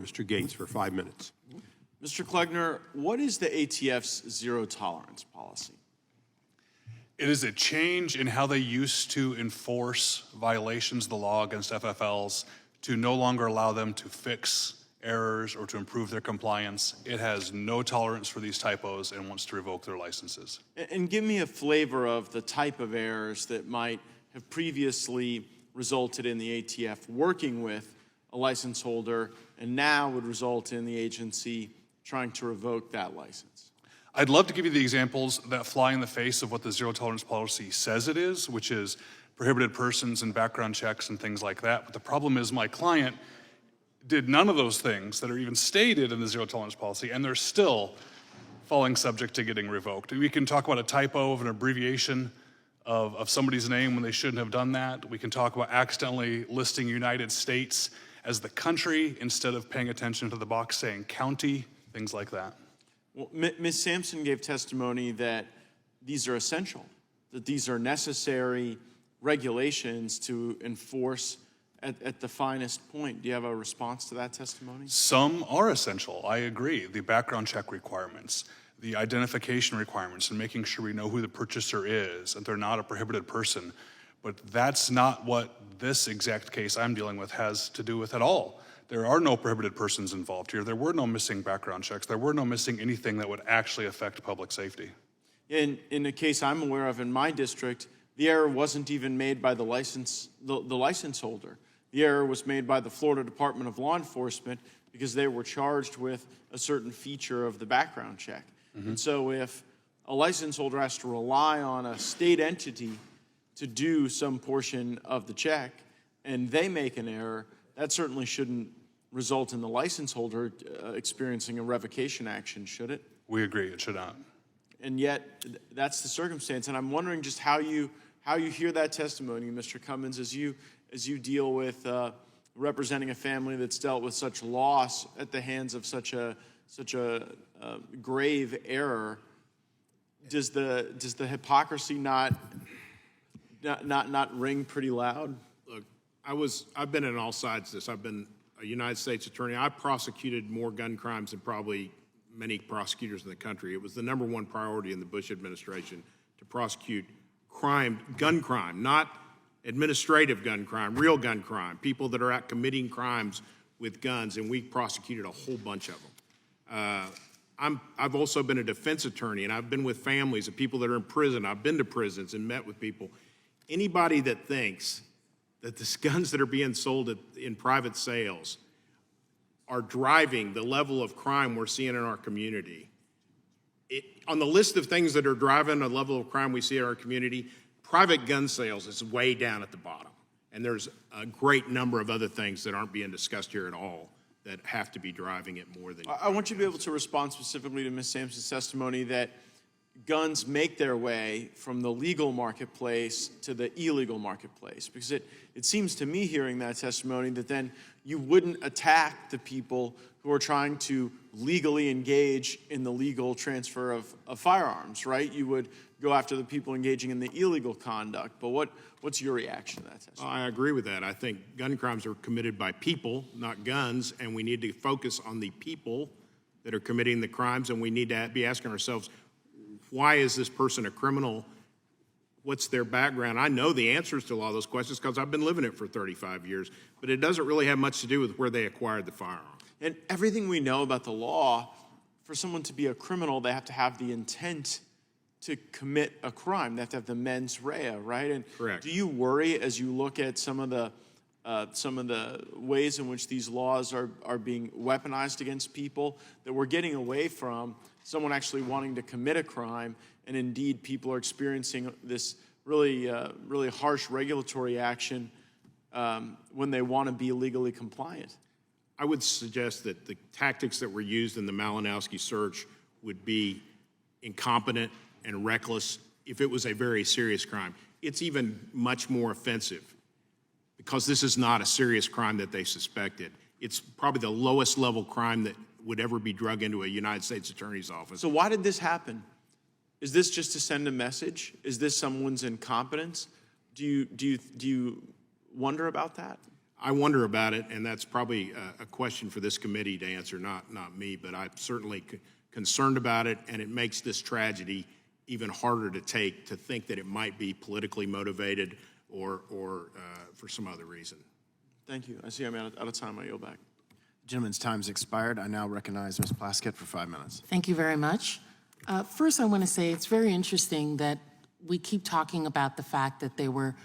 Mr. Gaetz for 5 minutes. Mr. Klegner, what is the ATF's zero tolerance policy? It is a change in how they used to enforce violations of the law against FFLs to no longer allow them to fix errors or to improve their compliance. It has no tolerance for these typos and wants to revoke their licenses. And give me a flavor of the type of errors that might have previously resulted in the ATF working with a license holder and now would result in the agency trying to revoke that license. I'd love to give you the examples that fly in the face of what the zero tolerance policy says it is, which is prohibited persons and background checks and things like that. But the problem is my client did none of those things that are even stated in the zero tolerance policy, and they're still falling subject to getting revoked. We can talk about a typo of an abbreviation of somebody's name when they shouldn't have done that. We can talk about accidentally listing United States as the country instead of paying attention to the box saying county, things like that. Well, Ms. Sampson gave testimony that these are essential, that these are necessary regulations to enforce at the finest point. Do you have a response to that testimony? Some are essential, I agree. The background check requirements, the identification requirements, and making sure we know who the purchaser is and they're not a prohibited person. But that's not what this exact case I'm dealing with has to do with at all. There are no prohibited persons involved here. There were no missing background checks. There were no missing anything that would actually affect public safety. In the case I'm aware of in my district, the error wasn't even made by the license holder. The error was made by the Florida Department of Law Enforcement because they were charged with a certain feature of the background check. And so if a license holder has to rely on a state entity to do some portion of the check and they make an error, that certainly shouldn't result in the license holder experiencing a revocation action, should it? We agree, it should not. And yet, that's the circumstance. And I'm wondering just how you hear that testimony, Mr. Cummins, as you deal with representing a family that's dealt with such loss at the hands of such a grave error. Does the hypocrisy not ring pretty loud? Look, I've been on all sides of this. I've been a United States attorney. I prosecuted more gun crimes than probably many prosecutors in the country. It was the #1 priority in the Bush administration to prosecute gun crime, not administrative gun crime, real gun crime, people that are out committing crimes with guns, and we prosecuted a whole bunch of them. I've also been a defense attorney, and I've been with families of people that are in prison. I've been to prisons and met with people. Anybody that thinks that the guns that are being sold in private sales are driving the level of crime we're seeing in our community, on the list of things that are driving the level of crime we see in our community, private gun sales is way down at the bottom. And there's a great number of other things that aren't being discussed here at all that have to be driving it more than... I want you to be able to respond specifically to Ms. Sampson's testimony that guns make their way from the legal marketplace to the illegal marketplace. Because it seems to me, hearing that testimony, that then you wouldn't attack the people who are trying to legally engage in the legal transfer of firearms, right? You would go after the people engaging in the illegal conduct. But what's your reaction to that testimony? I agree with that. I think gun crimes are committed by people, not guns, and we need to focus on the people that are committing the crimes, and we need to be asking ourselves, why is this person a criminal? What's their background? I know the answers to a lot of those questions because I've been living it for 35 years, but it doesn't really have much to do with where they acquired the firearm. And everything we know about the law, for someone to be a criminal, they have to have the intent to commit a crime. They have to have the mens rea, right? And correct. Do you worry as you look at some of the ways in which these laws are being weaponized against people, that we're getting away from someone actually wanting to commit a crime, and indeed people are experiencing this really harsh regulatory action when they want to be legally compliant? I would suggest that the tactics that were used in the Malinowski search would be incompetent and reckless if it was a very serious crime. It's even much more offensive because this is not a serious crime that they suspected. It's probably the lowest level crime that would ever be drug into a United States Attorney's office. So why did this happen? Is this just to send a message? Is this someone's incompetence? Do you wonder about that? I wonder about it, and that's probably a question for this committee to answer, not me, but I'm certainly concerned about it, and it makes this tragedy even harder to take, to think that it might be politically motivated or for some other reason. Thank you. I see I'm out of time. I yield back. Gentleman's time's expired. I now recognize Ms. Plaskett for 5 minutes. Thank you very much. First, I want to say it's very interesting that we keep talking about the fact that they were